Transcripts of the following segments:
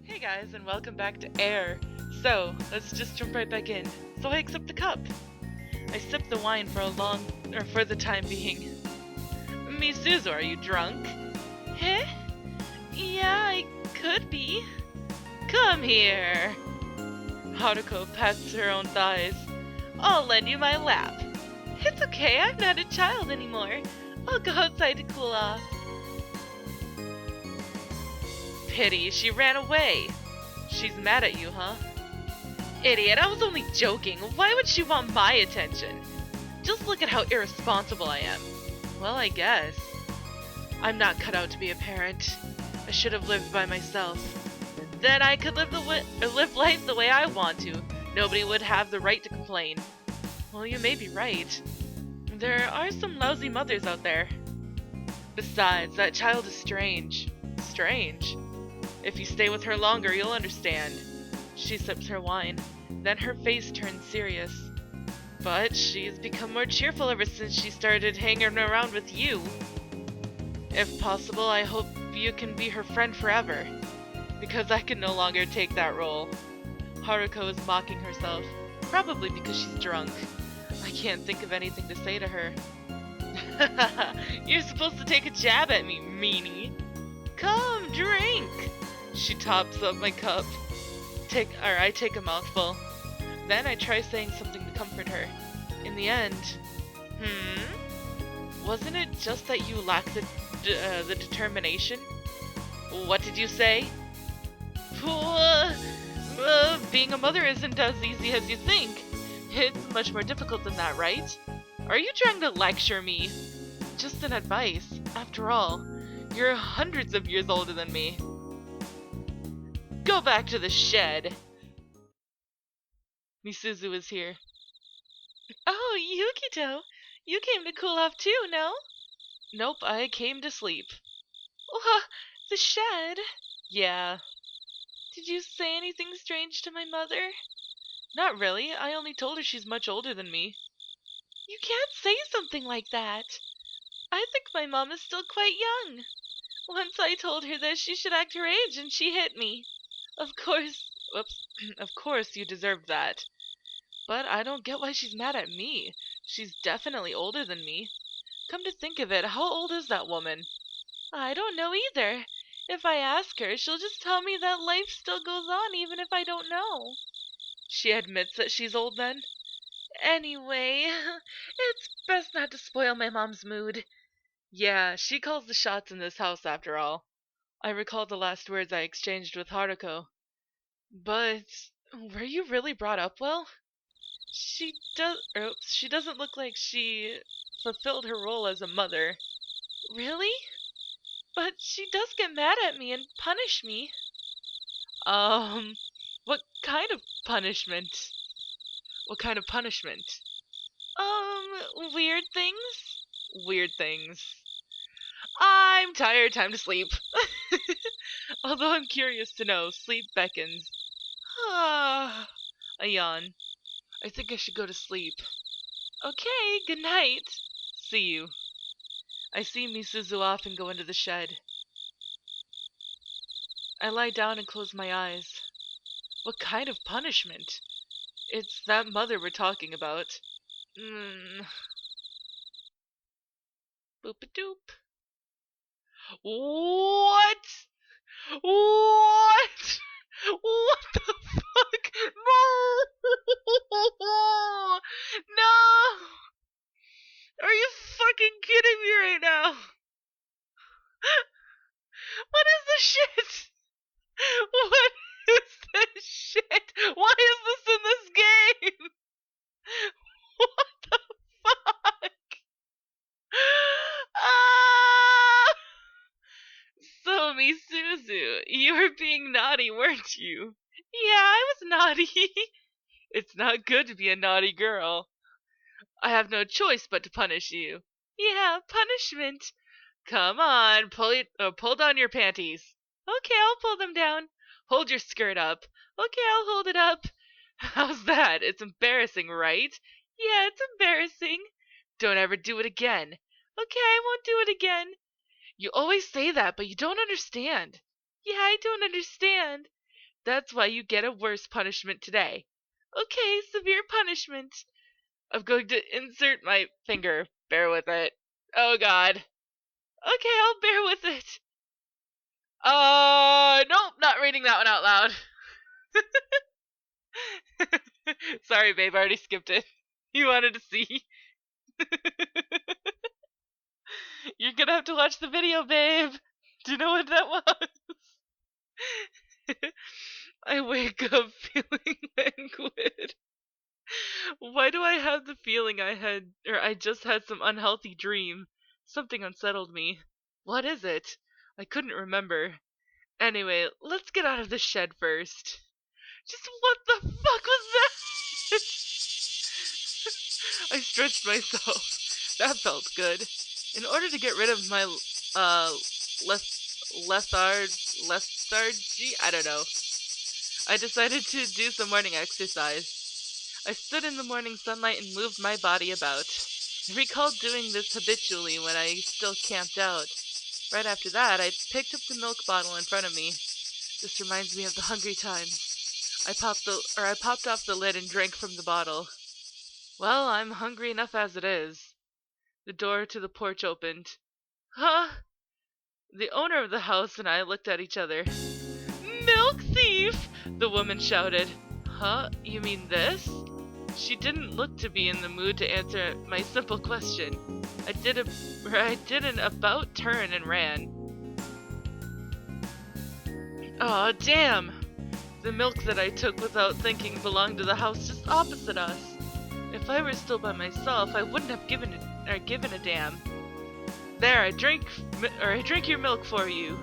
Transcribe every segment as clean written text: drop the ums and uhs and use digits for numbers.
Hey guys, and welcome back to Air. So, let's just jump right back in. So I accept the cup. I sip the wine for the time being. MISUZU, are you drunk? Huh? Yeah, I could be. Come here. Haruko pats her own thighs. I'll lend you my lap. It's okay, I'm not a child anymore. I'll go outside to cool off. Pity, she ran away. She's mad at you, huh? Idiot, I was only joking. Why would she want my attention? Just look at how irresponsible I am. Well, I guess. I'm not cut out to be a parent. I should have lived by myself. Then I could live life the way I want to. Nobody would have the right to complain. Well, you may be right. There are some lousy mothers out there. Besides, that child is strange. Strange? If you stay with her longer, you'll understand. She sips her wine. Then her face turns serious. But she's become more cheerful ever since she started hanging around with you. If possible, I hope you can be her friend forever. Because I can no longer take that role. Haruko is mocking herself. Probably because she's drunk. I can't think of anything to say to her. You're supposed to take a jab at me, meanie. Come, drink! She tops up my cup. I take a mouthful. Then I try saying something to comfort her. In the end, wasn't it just that you lack the determination? What did you say? Being a mother isn't as easy as you think. It's much more difficult than that, right? Are you trying to lecture me? Just an advice. After all, you're hundreds of years older than me. Go back to the shed. MISUZU is here. Oh, Yukito! You came to cool off too, no? Nope, I came to sleep. The shed? Yeah. Did you say anything strange to my mother? Not really, I only told her she's much older than me. You can't say something like that. I think my mom is still quite young. Once I told her that she should act her age and she hit me. Of course, of course you deserved that. But I don't get why she's mad at me. She's definitely older than me. Come to think of it, how old is that woman? I don't know either. If I ask her, she'll just tell me that life still goes on even if I don't know. She admits that she's old then? Anyway, it's best not to spoil my mom's mood. Yeah, she calls the shots in this house after all. I recall the last words I exchanged with Haruko. But were you really brought up well? She doesn't look like she fulfilled her role as a mother. Really? But she does get mad at me and punish me. Um, what kind of punishment? What kind of punishment? Weird things? Weird things. I'm tired, time to sleep. Although I'm curious to know, sleep beckons. Ah, a yawn. I think I should go to sleep. Okay, good night. See you. I see MISUZU off and go into the shed. I lie down and close my eyes. What kind of punishment? It's that mother we're talking about. Boop-a-doop. What? What? What the fuck? No! No! Are you fucking kidding me right now? What is this shit? What is this shit? Why is this in this game? What the fuck? Ah! So, MISUZU, you were being naughty, weren't you? Yeah, I was naughty. It's not good to be a naughty girl. I have no choice but to punish you. Yeah, punishment. Come on, pull down your panties. Okay, I'll pull them down. Hold your skirt up. Okay, I'll hold it up. How's that? It's embarrassing, right? Yeah, it's embarrassing. Don't ever do it again. Okay, I won't do it again. You always say that, but you don't understand. Yeah, I don't understand. That's why you get a worse punishment today. Okay, severe punishment. I'm going to insert my finger. Bear with it. Oh god. Okay, I'll bear with it. Nope, not reading that one out loud. Sorry, babe, I already skipped it. You wanted to see. You're gonna have to watch the video, babe. Do you know what that was? I wake up feeling languid. Why do I have the feeling I just had some unhealthy dream? Something unsettled me. What is it? I couldn't remember. Anyway, let's get out of the shed first. Just what the fuck was that? I stretched myself. That felt good. In order to get rid of my, lethargy, I don't know. I decided to do some morning exercise. I stood in the morning sunlight and moved my body about. I recalled doing this habitually when I still camped out. Right after that, I picked up the milk bottle in front of me. This reminds me of the hungry times. I popped off the lid and drank from the bottle. Well, I'm hungry enough as it is. The door to the porch opened. Huh? The owner of the house and I looked at each other. Milk thief! The woman shouted. Huh? You mean this? She didn't look to be in the mood to answer my simple question. I did an about turn and ran. Aw, damn! The milk that I took without thinking belonged to the house just opposite us. If I were still by myself, I wouldn't have given a damn. There, I drink your milk for you.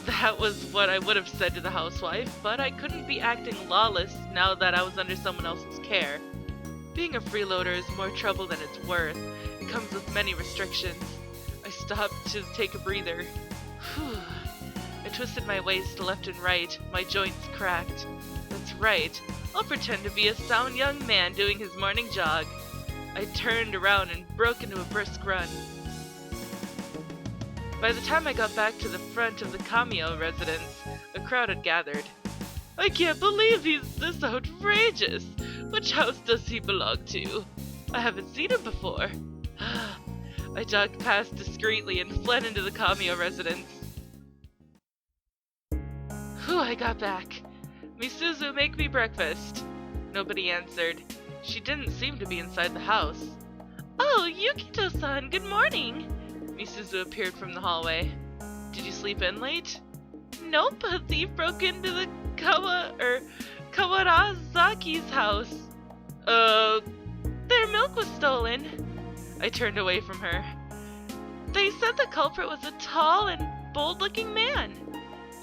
That was what I would have said to the housewife, but I couldn't be acting lawless now that I was under someone else's care. Being a freeloader is more trouble than it's worth. It comes with many restrictions. I stopped to take a breather. Whew. I twisted my waist left and right. My joints cracked. That's right. I'll pretend to be a sound young man doing his morning jog. I turned around and broke into a brisk run. By the time I got back to the front of the Cameo residence, a crowd had gathered. I can't believe he's this outrageous! Which house does he belong to? I haven't seen him before. I jogged past discreetly and fled into the Cameo residence. Whew, I got back. MISUZU, make me breakfast. Nobody answered. She didn't seem to be inside the house. Oh, Yukito-san, good morning! MISUZU appeared from the hallway. Did you sleep in late? Nope, a thief broke into the Kawarazaki's house. Their milk was stolen. I turned away from her. They said the culprit was a tall and bold-looking man.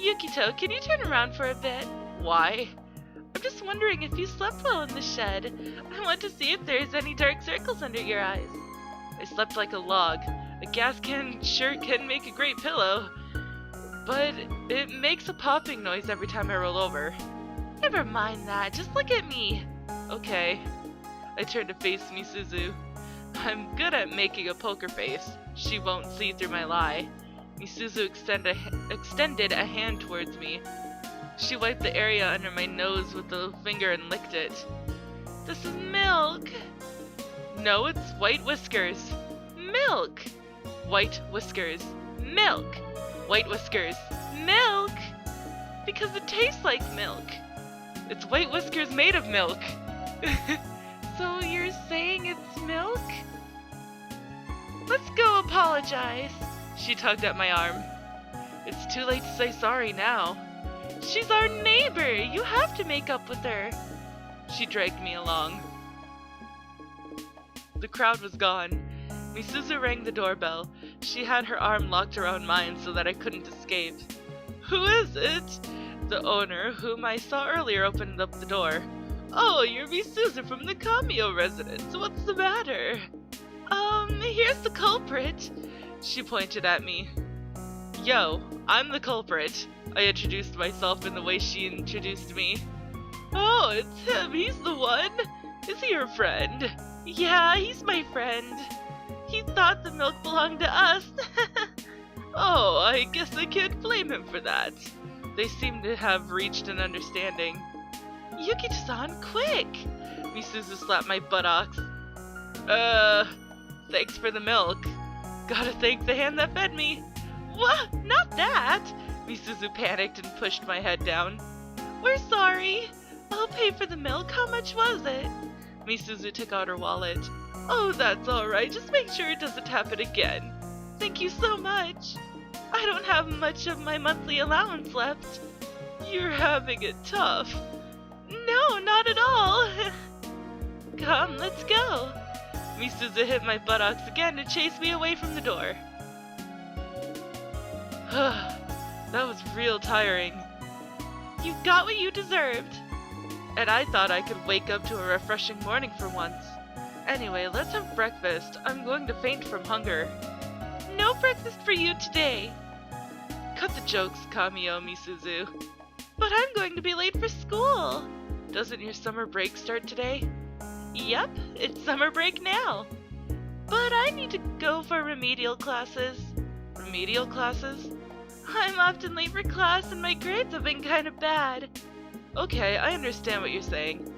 Yukito, can you turn around for a bit? Why? I'm just wondering if you slept well in the shed. I want to see if there's any dark circles under your eyes. I slept like a log. A gas can sure can make a great pillow, but it makes a popping noise every time I roll over. Never mind that, just look at me. Okay. I turned to face MISUZU. I'm good at making a poker face. She won't see through my lie. MISUZU extended a hand towards me. She wiped the area under my nose with a finger and licked it. This is milk. No, it's white whiskers. Milk. White whiskers. Milk. White whiskers. Milk. Because it tastes like milk. It's white whiskers made of milk. So you're saying it's milk? Let's go apologize. She tugged at my arm. It's too late to say sorry now. She's our neighbor. You have to make up with her. She dragged me along. The crowd was gone. MISUZU rang the doorbell. She had her arm locked around mine so that I couldn't escape. Who is it? The owner, whom I saw earlier, opened up the door. Oh, you're MISUZU from the Cameo residence. What's the matter? Here's the culprit. She pointed at me. Yo, I'm the culprit. I introduced myself in the way she introduced me. Oh, it's him. He's the one. Is he your friend? Yeah, he's my friend. He thought the milk belonged to us. Oh, I guess I can't blame him for that. They seem to have reached an understanding. Yukito-san, quick! MISUZU slapped my buttocks. Thanks for the milk. Gotta thank the hand that fed me. What? Not that! MISUZU panicked and pushed my head down. We're sorry. I'll pay for the milk. How much was it? MISUZU took out her wallet. Oh, that's alright. Just make sure it doesn't happen again. Thank you so much. I don't have much of my monthly allowance left. You're having it tough. No, not at all. Come, let's go. MISUZU hit my buttocks again to chase me away from the door. That was real tiring. You got what you deserved. And I thought I could wake up to a refreshing morning for once. Anyway, let's have breakfast. I'm going to faint from hunger. No breakfast for you today. Cut the jokes, Kamio MISUZU. But I'm going to be late for school. Doesn't your summer break start today? Yep, it's summer break now. But I need to go for remedial classes. Remedial classes? I'm often late for class and my grades have been kind of bad. Okay, I understand what you're saying.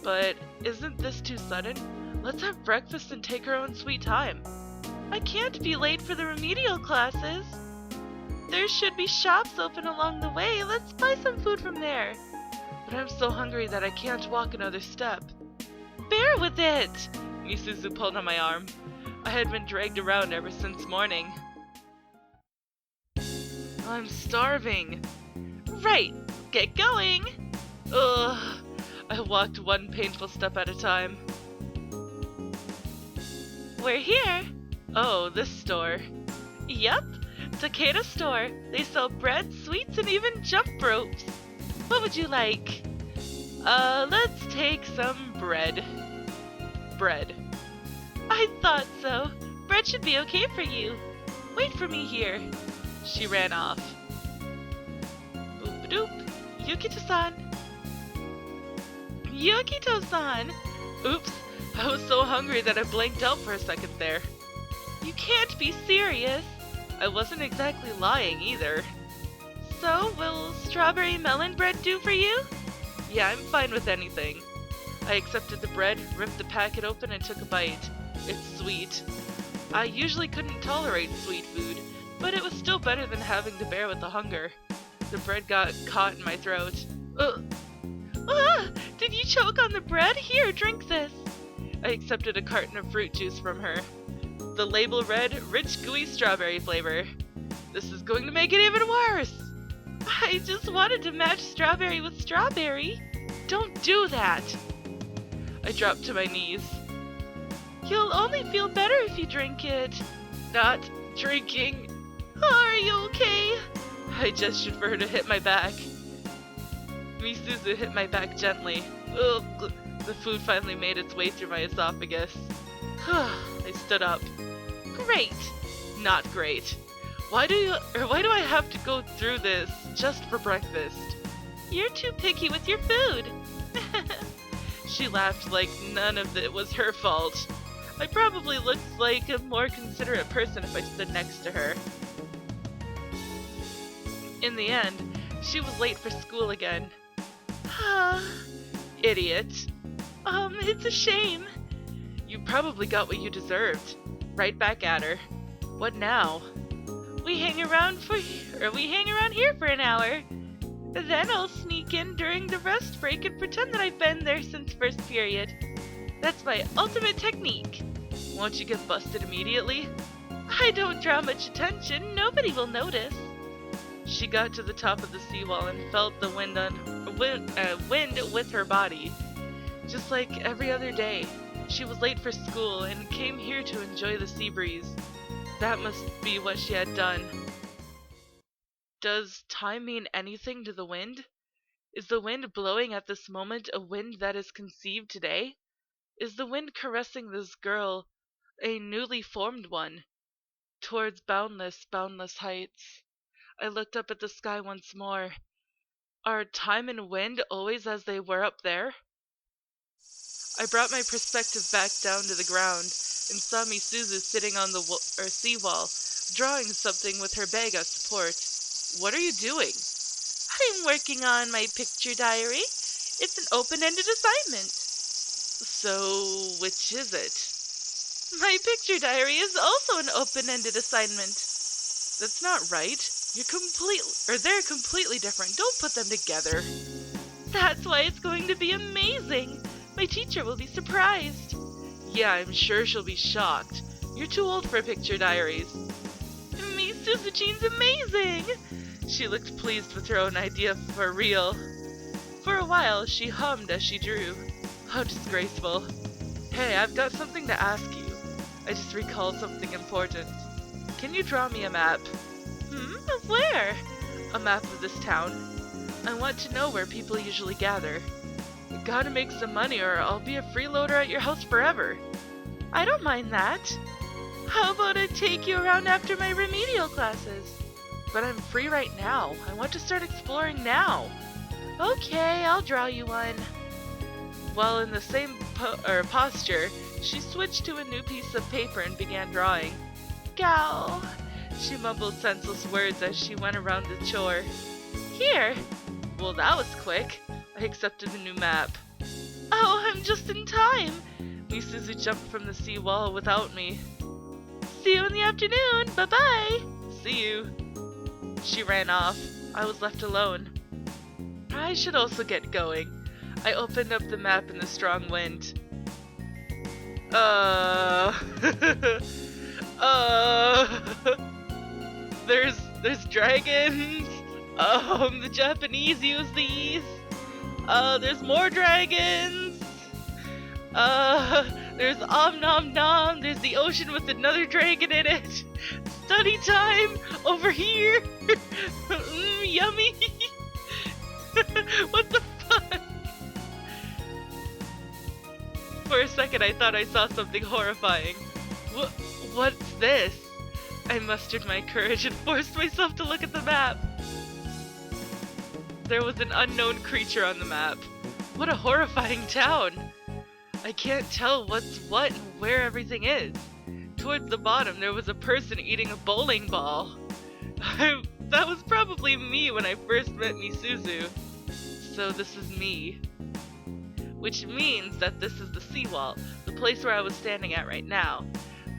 But isn't this too sudden? Let's have breakfast and take our own sweet time. I can't be late for the remedial classes. There should be shops open along the way. Let's buy some food from there. But I'm so hungry that I can't walk another step. Bear with it! MISUZU pulled on my arm. I had been dragged around ever since morning. I'm starving. Right, get going! Ugh, I walked one painful step at a time. We're here. Oh, this store. Yup, Takeda store. They sell bread, sweets, and even jump ropes. What would you like? Let's take some bread. Bread. I thought so. Bread should be okay for you. Wait for me here. She ran off. Boop-a-doop. Yukito-san. Yukito-san! Oops, I was so hungry that I blanked out for a second there. You can't be serious. I wasn't exactly lying either. So, will strawberry melon bread do for you? Yeah, I'm fine with anything. I accepted the bread, ripped the packet open, and took a bite. It's sweet. I usually couldn't tolerate sweet food, but it was still better than having to bear with the hunger. The bread got caught in my throat. Ugh. Ah! Did you choke on the bread? Here, drink this. I accepted a carton of fruit juice from her. The label read, rich gooey strawberry flavor. This is going to make it even worse. I just wanted to match strawberry with strawberry. Don't do that. I dropped to my knees. You'll only feel better if you drink it. Not drinking. Are you okay? I gestured for her to hit my back. MISUZU hit my back gently. Ugh. The food finally made its way through my esophagus. I stood up. Great. Not great. Why do I have to go through this just for breakfast? You're too picky with your food. She laughed like none of it was her fault. I probably looked like a more considerate person if I stood next to her. In the end, she was late for school again. Idiot. It's a shame. You probably got what you deserved. Right back at her. What now? We hang around here for an hour. Then I'll sneak in during the rest break and pretend that I've been there since first period. That's my ultimate technique. Won't you get busted immediately? I don't draw much attention. Nobody will notice. She got to the top of the seawall and felt the wind with her body. Just like every other day, she was late for school and came here to enjoy the sea breeze. That must be what she had done. Does time mean anything to the wind? Is the wind blowing at this moment a wind that is conceived today? Is the wind caressing this girl, a newly formed one, towards boundless, boundless heights? I looked up at the sky once more. Are time and wind always as they were up there? I brought my perspective back down to the ground and saw MISUZU sitting on the seawall, drawing something with her bag as support. What are you doing? I'm working on my picture diary. It's an open-ended assignment. So, which is it? My picture diary is also an open-ended assignment. That's not right. They're completely different. Don't put them together. That's why it's going to be amazing. My teacher will be surprised. Yeah, I'm sure she'll be shocked. You're too old for picture diaries. MISUZU'S amazing! She looked pleased with her own idea for real. For a while, she hummed as she drew. How disgraceful. Hey, I've got something to ask you. I just recalled something important. Can you draw me a map? Of where? A map of this town. I want to know where people usually gather. You gotta make some money or I'll be a freeloader at your house forever. I don't mind that. How about I take you around after my remedial classes? But I'm free right now. I want to start exploring now. Okay, I'll draw you one. While in the same posture, she switched to a new piece of paper and began drawing. Gal. She mumbled senseless words as she went around the chore. Here. Well, that was quick. I accepted the new map. Oh, I'm just in time. MISUZU jumped from the seawall without me. See you in the afternoon. Bye-bye. See you. She ran off. I was left alone. I should also get going. I opened up the map in the strong wind. There's dragons. The Japanese use these. There's more dragons. There's nom nom. There's the ocean with another dragon in it. Study time over here. Yummy. What the fuck? For a second I thought I saw something horrifying. What's this? I mustered my courage and forced myself to look at the map. There was an unknown creature on the map. What a horrifying town! I can't tell what's what and where everything is. Towards the bottom there was a person eating a bowling ball. That was probably me when I first met MISUZU. So this is me. Which means that this is the seawall, the place where I was standing at right now.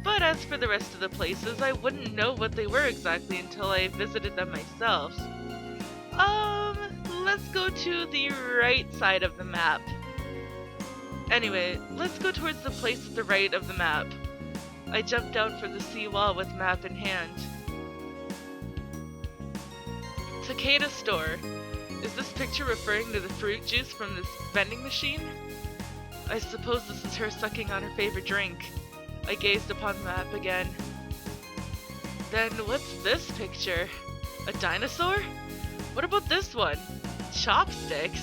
But as for the rest of the places, I wouldn't know what they were exactly until I visited them myself. Let's go to the right side of the map. Anyway, let's go towards the place at the right of the map. I jumped down for the seawall with map in hand. Takeda store. Is this picture referring to the fruit juice from this vending machine? I suppose this is her sucking on her favorite drink. I gazed upon the map again. Then what's this picture? A dinosaur? What about this one? Chopsticks?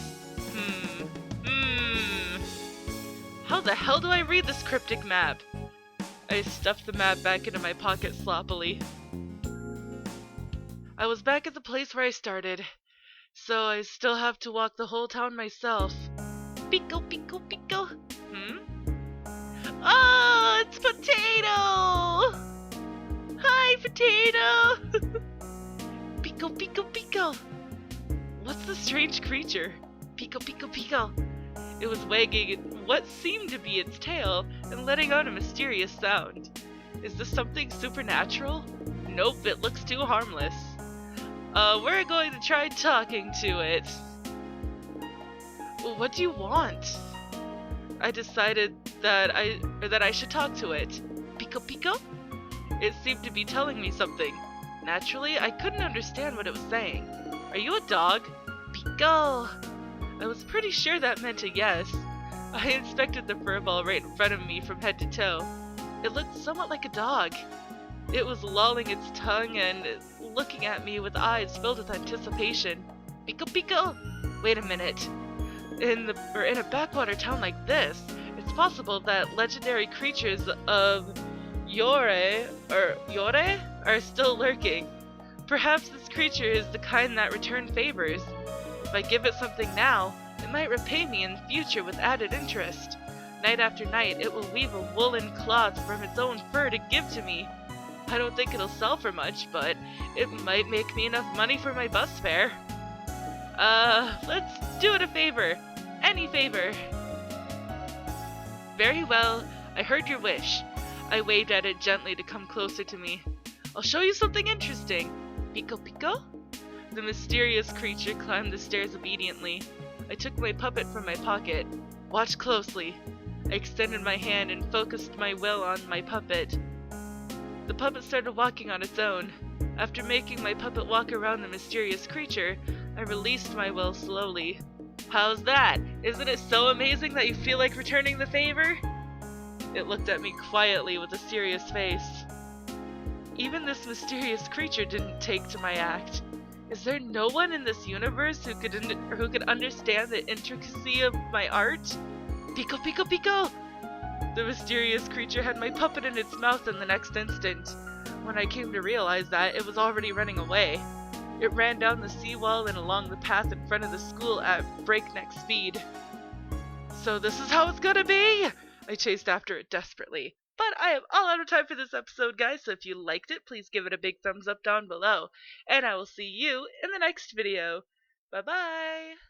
How the hell do I read this cryptic map? I stuffed the map back into my pocket sloppily. I was back at the place where I started, so I still have to walk the whole town myself. Pico, pico, pico. Oh, it's Potato! Hi, Potato! Pico, pico, pico. What's the strange creature? Pico, pico, pico. It was wagging what seemed to be its tail and letting out a mysterious sound. Is this something supernatural? Nope, it looks too harmless. We're going to try talking to it. What do you want? I decided that I should talk to it. Pico pico? It seemed to be telling me something. Naturally, I couldn't understand what it was saying. Are you a dog? Pico! I was pretty sure that meant a yes. I inspected the fur ball right in front of me from head to toe. It looked somewhat like a dog. It was lolling its tongue and looking at me with eyes filled with anticipation. Pico pico! Wait a minute. In a backwater town like this, it's possible that legendary creatures of Yore are still lurking. Perhaps this creature is the kind that return favors. If I give it something now, it might repay me in the future with added interest. Night after night, it will weave a woolen cloth from its own fur to give to me. I don't think it'll sell for much, but it might make me enough money for my bus fare. Let's do it a favor. Any favor. Very well, I heard your wish. I waved at it gently to come closer to me. I'll show you something interesting. Pico Pico? The mysterious creature climbed the stairs obediently. I took my puppet from my pocket. Watch closely. I extended my hand and focused my will on my puppet. The puppet started walking on its own. After making my puppet walk around the mysterious creature, I released my will slowly. How's that? Isn't it so amazing that you feel like returning the favor? It looked at me quietly with a serious face. Even this mysterious creature didn't take to my act. Is there no one in this universe who could understand the intricacy of my art? Pico, pico, pico! The mysterious creature had my puppet in its mouth in the next instant. When I came to realize that, it was already running away. It ran down the seawall and along the path in front of the school at breakneck speed. So this is how it's gonna be! I chased after it desperately. But I am all out of time for this episode, guys, so if you liked it, please give it a big thumbs up down below. And I will see you in the next video. Bye-bye!